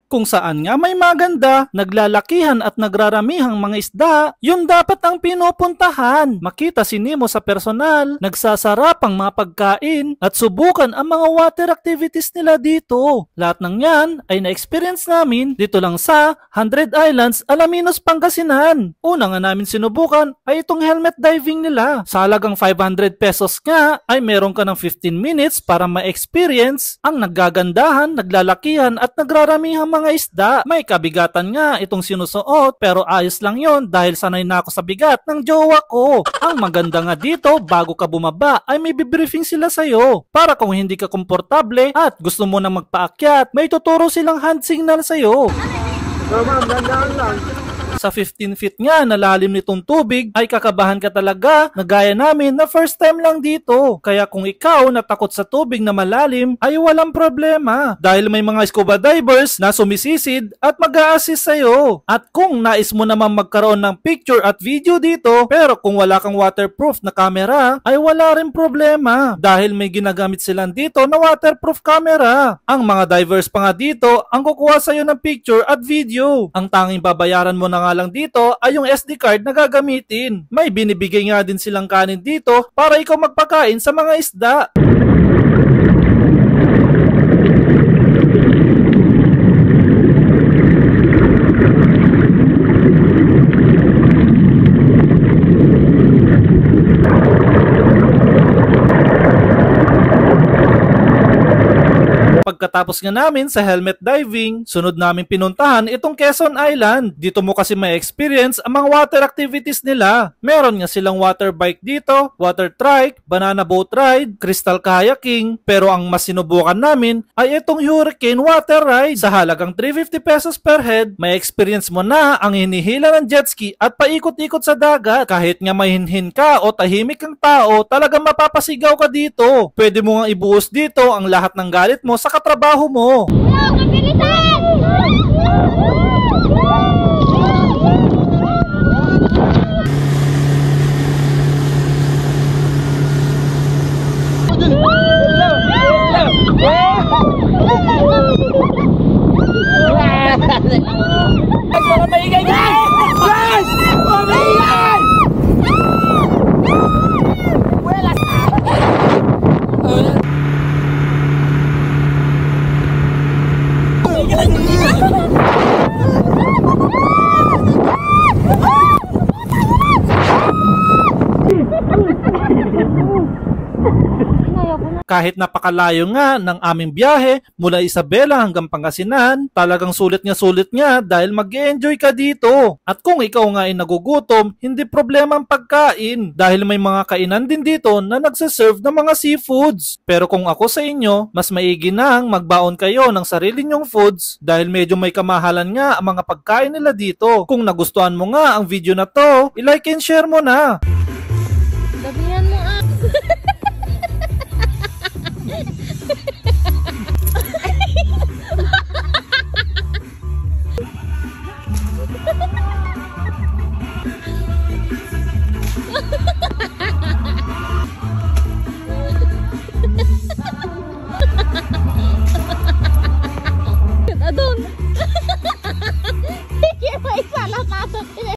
kung saan nga may maganda, naglalakihan at nagraramihang mga isda, yun dapat ang pinupuntahan. Makita si Nemo sa personal, nagsasarapang mga pagkain at subukan ang mga water activities nila dito. Lahat ng yan ay na-experience namin dito lang sa 100 Islands, Alaminos, Pangasinan. Una nga namin sinubukan ay itong helmet diving nila. Sa halagang 500 pesos nga ay meron ka ng 15 minutes para ma-experience ang naggagandahan, naglalakihan at nagraramihang mga isda. May kabigatan nga itong sinusuot pero ayos lang yon dahil sanay na ako sa bigat ng jowa ko. Ang maganda nga dito, bago ka bumaba ay may bibriefing sila sa'yo para kung hindi ka komportable at gusto mo na magpaakyat, may tuturo silang hand signal sa'yo. Ma'am, dandaan lang. Sa 15 feet nga na lalim nitong tubig ay kakabahan ka talaga na gaya namin na first time lang dito. Kaya kung ikaw natakot sa tubig na malalim ay walang problema dahil may mga scuba divers na sumisisid at mag-a-assist sa'yo. At kung nais mo naman magkaroon ng picture at video dito pero kung wala kang waterproof na camera ay wala rin problema dahil may ginagamit silang dito na waterproof camera. Ang mga divers pa nga dito ang kukuha sa'yo ng picture at video. Ang tanging babayaran mo na nga lang dito ay yung SD card na gagamitin. May binibigay nga din silang kanin dito para ikaw magpakain sa mga isda. Pagkatapos nga namin sa helmet diving, sunod namin pinuntahan itong Quezon Island. Dito mo kasi may experience ang mga water activities nila. Meron nga silang water bike dito, water trike, banana boat ride, crystal kayaking. Pero ang mas sinubukan namin ay itong hurricane water ride. Sa halagang 350 pesos per head, may experience mo na ang hinihila ng jet ski at paikot-ikot sa dagat. Kahit nga mahinhin ka o tahimik ang tao, talagang mapapasigaw ka dito. Pwede mo nga ibuhos dito ang lahat ng galit mo sa katrabaho mo. Kahit napakalayo nga ng aming biyahe mula Isabela hanggang Pangasinan, talagang sulit nga dahil mag-e-enjoy ka dito. At kung ikaw nga ay nagugutom, hindi problema ang pagkain dahil may mga kainan din dito na nagsaserve ng mga seafoods. Pero kung ako sa inyo, mas maigi nang magbaon kayo ng sarili nyong foods dahil medyo may kamahalan nga ang mga pagkain nila dito. Kung nagustuhan mo nga ang video na to, i-like and share mo na.